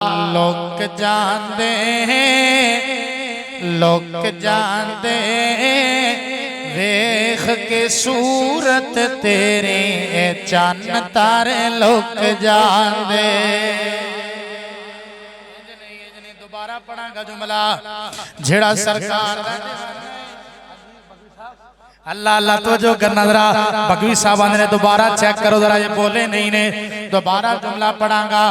लोक जांदे वेख के सूरत तेरी चन तारे लोक जांदे। दोबारा पढ़ांगा जुमला जेड़ा सरकार अल्लाह अल्लाह तो जो करना जरा भगवी साहब ने दोबारा चेक करो जरा ये बोले नहीं ने दोबारा जुमला पढ़ांगा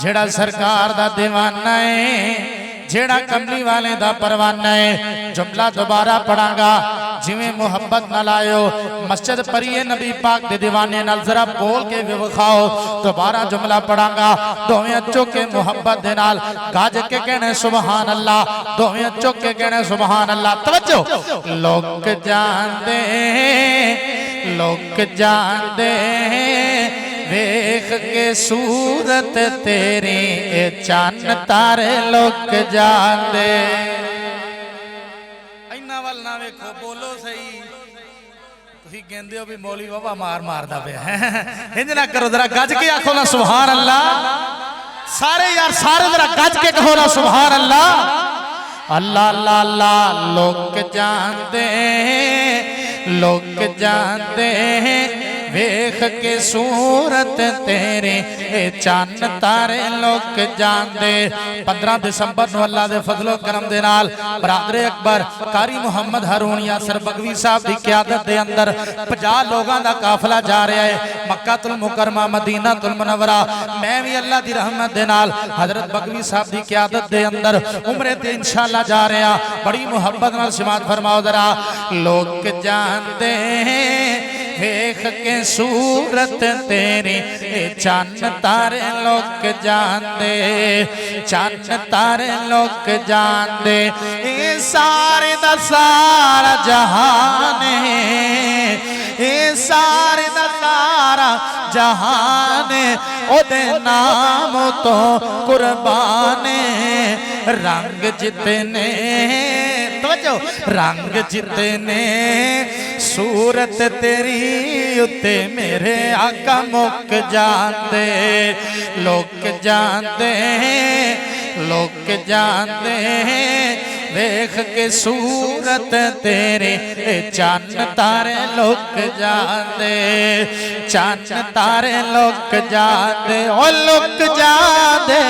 जेड़ा सरकार दा दीवाना है जेड़ा कमली वाले दा परवाना है। जुमला दोबारा पढ़ांगा जिवें मुहब्बत नाल आयो मस्जिद परिए नबी पाक दे दीवाने नाल जरा बोल के विखाओ। दोबारा जुमला पढ़ांगा दोवें चुक के मुहब्बत दे नाल गज के कहने सुभान अल्लाह, दोवें चुक के कहने सुभान अल्लाह। तवज्जो लोक जांदे वेख के सूरत तेरी चन तारे लोक जांदे। इन्ना वाल ना वेखो बोलो सही तुसी कहंदे हो भी मौली बाबा मार मारदा पिया इंज ना करो जरा गज के आखो ना सुभान अल्लाह। सारे यार सारे जरा गज के कहो ना सुभान अल्लाह। अल्लाह अल्लाह अल्लाह लोक जांदे वेख के सूरत तेरे चन तारे लोक जांदे। 15 दिसंबर नूं अल्लाह दे फजलो करम दे नाल बरादरे अकबर कारी मुहम्मद हारून यासर बगवी साहब की क़यादत दे अंदर 50 लोगों का काफिला जा रहा है मक्कातुल मुकरमा मदीनातुल मुनव्वरा। मैं भी अल्लाह की रहमत दे नाल हजरत बगवी साहब की क़यादत दे अंदर उमरे ते इंशाअल्लाह जा रहे हैं। बड़ी मुहब्बत नाल समात फरमाओ जरा लोक जांदे वेख के सूरत तेरी चन तारे लोक जांदे, चन तारे लोक जांदे। ये सारे दा सारा जहान ये सारे दा सारा जहान ओदे नाम तो कुर्बान रंग जितने तवज्जो रंग जितने सूरत तेरी उत्ते मेरे आका मुक जांदे। लोक जांदे वेख के सूरत तेरे चन तारे लोक जांदे, चन तारे लोक जांदे। ओ लोक जांदे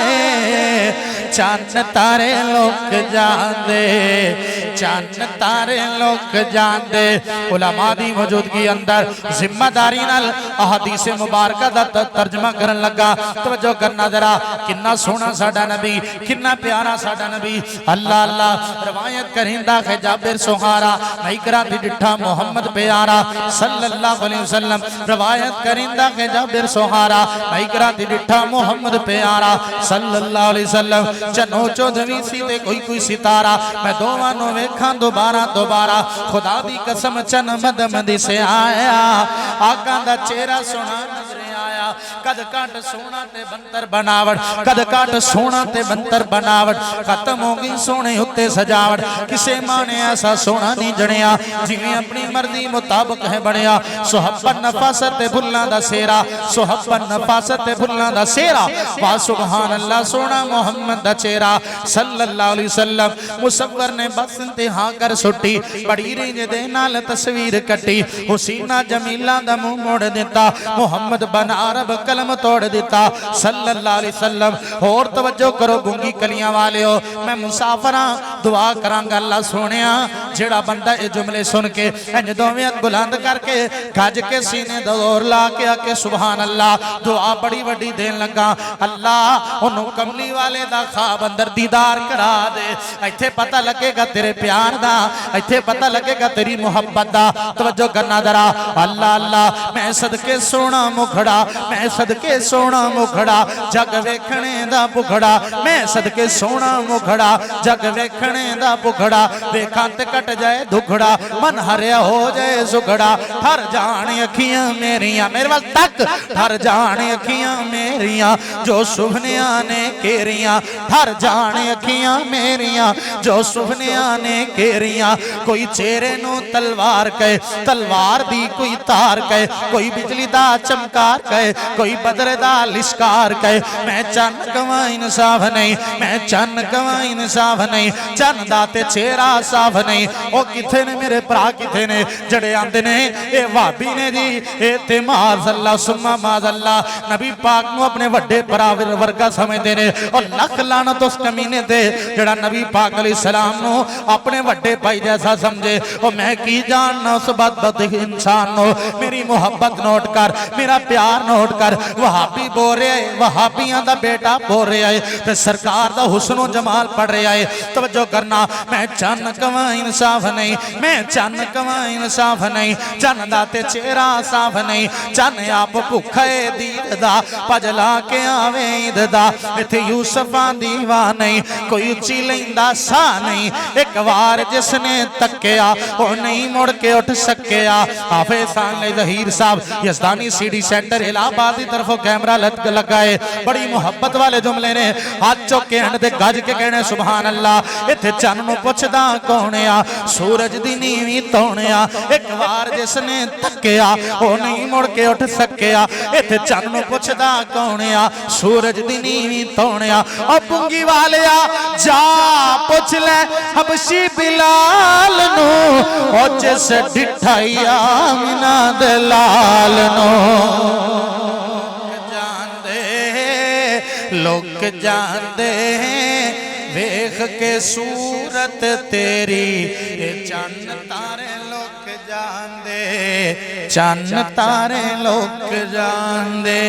चन तारे लोक जांदे, चन तारे लोक जांदे। उलमा दी मौजूदगी अंदर जिम्मेदारी नाल अहदीस मुबारका दा तर्जमा करन लगा। तवज्जो करना जरा किन्ना सोहना साडा नबी किन्ना प्यारा साडा नबी। अल्लाह अल्लाह रवायत करिंदा है जाबिर सुहारा नहीं करा दी डिठा मोहम्मद प्यारा सल्लल्लाहु अलैहि वसल्लम। रवायत करिंदा है जाबिर सुहारा नहीं करा दी डिठा मोहम्मद प्यारा सल्लल्लाहु अलैहि वसल्लम। चनो चौधवी सी ते कोई सितारा मैं दोवां नु वेखां दोबारा दोबारा खुदा दी कसम चन मदमदी से आया आका दा चेहरा सोना नजर आया। कद काट सोना ते बंतर बनावट, कद काट सोना ते बंतर बनावट। खत्म हो गई सोने उत्ते सजावट किसे माने ऐसा सोना नहीं जणिया जिवें अपनी मर्जी मुताबिक है बनिया। सुहब्बत नफासत ते भुल्लां दा सेरा, सुहब्बत नफासत ते भुल्लां दा सेरा। वाह सुभान अल्लाह सोना मोहम्मद दा चेहरा सल्लल्लाहु अलैहि वसल्लम। मुसव्वर ने बस इंतहा कर सुटी बड़ी रेंज दे नाल तस्वीर कटी। हुसीना जमीला दा मुंह मोड़ दिता मुहम्मद बन अरब कलम तोड़ दिता सल्लल्लाहु अलैहि वसल्लम। और तवज्जो करो गुंगी कलियां वालियो मैं मुसाफरा दुआ करांगा अल्लाह सोनिया जेड़ा बंदा ये जुमले सुन के इंज दोवें हाथ बुलंद करके गज के सीने दौर ला के आके सुभान अल्लाह दुआ बड़ी वड्डी देन लगा। अल्लाह ओनू कमली वाले दा ख्वाब अंदर दीदार करा दे। इत्थे पता लगेगा तेरे प्यार दा, इत्थे पता लगेगा तेरी मुहब्बत दा। तवज्जो करना जरा अल्लाह अल्लाह मैं सदके सोना मुखड़ा, मैं सदके सोना मुखड़ा जग वेखणे दा भुखड़ा। मैं सदके सोना मुखड़ा जग वेखणे जुड़ने दा भुखड़ा देखा ते कट जाए दुखड़ा मन हरिया हो जाए सुखड़ा ठर जान अखियां मेरिया मेरे वाल तक ठर जान अखियां मेरिया जो सुपनिया ने केरिया ठर जान अखियां मेरिया जो सुपनिया ने केरिया कोई चेहरे नू तलवार कहे तलवार दी कोई तार कहे कोई बिजली दा चमकार कहे कोई बदर दा लिशकार कहे मैं चन्न कवां इंसाफ नहीं मैं चन्न कवां इंसाफ नहीं चन्न दा ते चेहरा साफ नहीं ओ किथे ने मेरे भरा किथे ने जड़े आंदे ने ए भाभी ने जी ए ते माज़अल्लाह सुम्मा माज़अल्लाह नबी पाक नू अपने वड्डे भरा वर्गा समझदे ने और लख लानत उस कमीने ते जड़ा नबी पाक अलैहिस्सलाम नू अपने वड्डे भाई जैसा समझे ओ मैं की जानना उस बदबख्त इंसान नो मेरी मोहब्बत नोट कर मेरा प्यार नोट कर वहाबी बोल रहा है वहाबियां दा बेटा बोल रहा है ते सरकार दा हुस्न जमाल पढ़ रहा है तवज्जो करना मैं चन्न कवां इंसाफ नहीं मैं चन्न कवां इंसाफ नहीं चन्न दा ते चेहरा साफ नहीं चन्न आप भुखा है दीद दा भज ला के आवे ईद दा इथे यूसुफां दीवा नहीं कोई उच्ची लैंदा सा नहीं एक बार जिसने तकिया ओ नहीं मुड़ के उठ सकिया हाफिज़ ज़हीर साहब यज़दानी सीडी सेंटर इलाहाबाद की तरफों कैमरा लगाए बड़ी मुहब्बत वाले जुमले ने हाथ चुक के हंड दे गज के कहने सुभान अल्लाह इत्थे चन्न नूं पुछदा कौन आ सूरज दी नीवी तौण आ एक बार जिसने तकिया ओ नहीं मुड़ के उठ सकिया इत्थे चन्न नूं पुछदा कौन आ सूरज दी नीवी तौण आ ओ पुंगी वालिया जा पुछ ले हबशी बिलाल नू ओ जिस डिठाइया मिना दलाल नो जांदे लोग जांदे वेख के सूरत तेरी चन्न तारे लोग जांदे चन्न तारे लोग जांदे।